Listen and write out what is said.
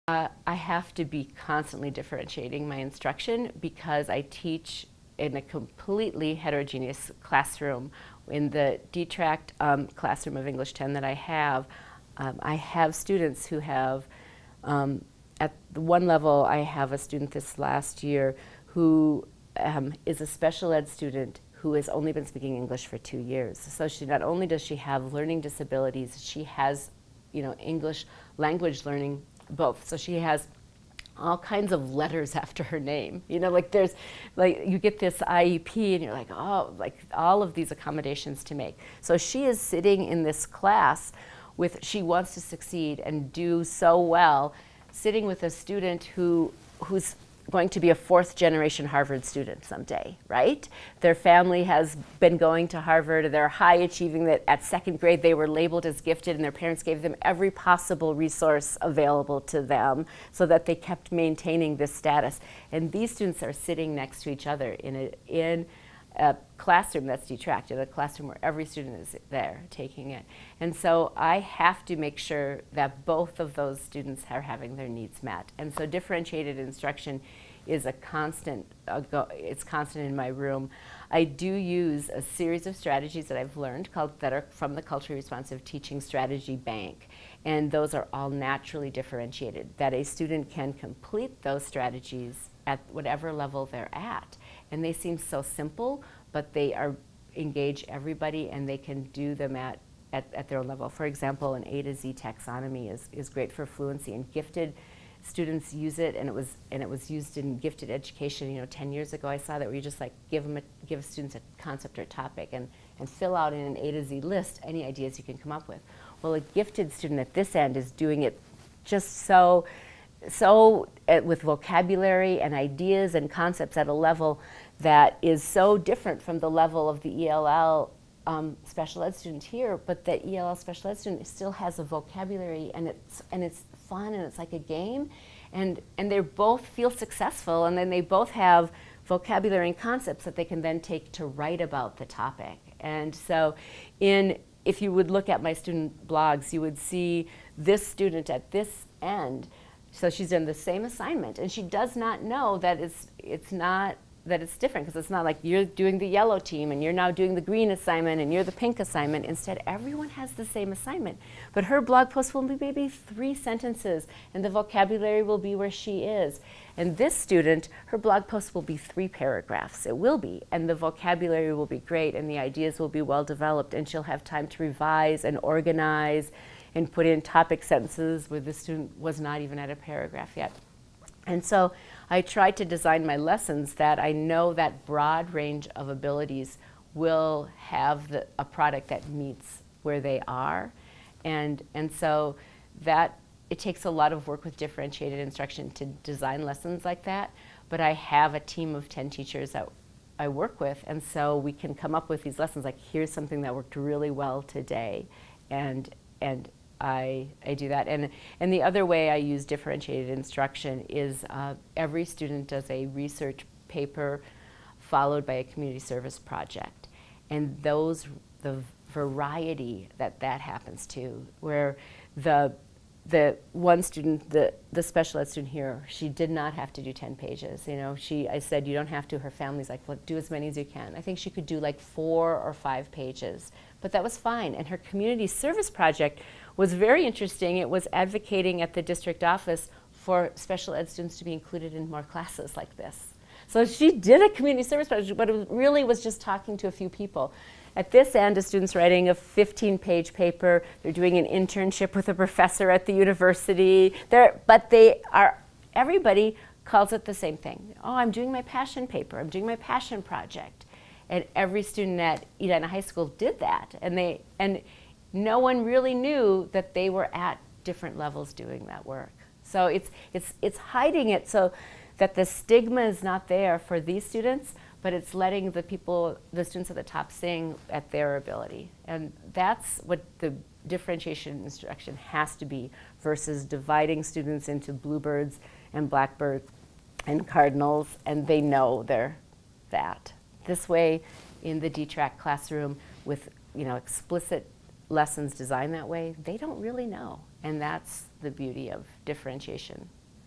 I have to be constantly differentiating my instruction because I teach in a completely heterogeneous classroom. In the D-track classroom of English 10 that I have students who have, at one level, I have a student this last year who is a special ed student who has only been speaking English for 2 years. So she not only does she have learning disabilities, she has, English language learning both. So she has all kinds of letters after her name. Like there's, like you get this IEP and you're like, oh, like all of these accommodations to make. So she is sitting in this class with, she wants to succeed and do so well, sitting with a student who's going to be a 4th generation Harvard student someday, right? Their family has been going to Harvard, they're high achieving, that at 2nd grade they were labeled as gifted and their parents gave them every possible resource available to them so that they kept maintaining this status. And these students are sitting next to each other in a classroom that's detracted, a classroom where every student is there taking it. And so I have to make sure that both of those students are having their needs met. And so differentiated instruction is a constant, it's constant in my room. I do use a series of strategies that I've learned that are from the Culturally Responsive Teaching Strategy Bank. And those are all naturally differentiated, that a student can complete those strategies at whatever level they're at. And they seem so simple, but they engage everybody and they can do them at their own level. For example, an A to Z taxonomy is great for fluency, and gifted students use it, and it was used in gifted education. 10 years ago I saw that where you just like give students a concept or topic and fill out in an A to Z list any ideas you can come up with. Well, a gifted student at this end is doing it just so with vocabulary and ideas and concepts at a level that is so different from the level of the ELL special ed student here, but the ELL special ed student still has a vocabulary, and it's fun, and it's like a game, and they both feel successful, and then they both have vocabulary and concepts that they can then take to write about the topic. And so if you would look at my student blogs, you would see this student at this end. So she's done the same assignment, and she does not know that it's different, because it's not like you're doing the yellow team and you're now doing the green assignment and you're the pink assignment. Instead, everyone has the same assignment. But her blog post will be maybe 3 sentences, and the vocabulary will be where she is. And this student, her blog post will be 3 paragraphs. It will be, and the vocabulary will be great, and the ideas will be well developed, and she'll have time to revise and organize and put in topic sentences where the student was not even at a paragraph yet. And so I try to design my lessons that I know that broad range of abilities will have a product that meets where they are. And so that it takes a lot of work with differentiated instruction to design lessons like that. But I have a team of 10 teachers that I work with, and so we can come up with these lessons like, here's something that worked really well today, and I do that. And the other way I use differentiated instruction is every student does a research paper followed by a community service project. And the variety that happens to, where the one student, the special ed student here, she did not have to do 10 pages. I said, you don't have to. Her family's like, well, do as many as you can. I think she could do like 4 or 5 pages, but that was fine. And her community service project was very interesting. It was advocating at the district office for special ed students to be included in more classes like this. So she did a community service project, but it really was just talking to a few people. At this end, a student's writing a 15-page paper. They're doing an internship with a professor at the university. Everybody calls it the same thing. Oh, I'm doing my passion paper. I'm doing my passion project. And every student at Edina High School did that. And no one really knew that they were at different levels doing that work. So it's hiding it so that the stigma is not there for these students, but it's letting the students at the top sing at their ability. And that's what the differentiation instruction has to be, versus dividing students into bluebirds and blackbirds and cardinals, and they know they're that. This way, in the D-track classroom with explicit lessons designed that way, they don't really know. And that's the beauty of differentiation.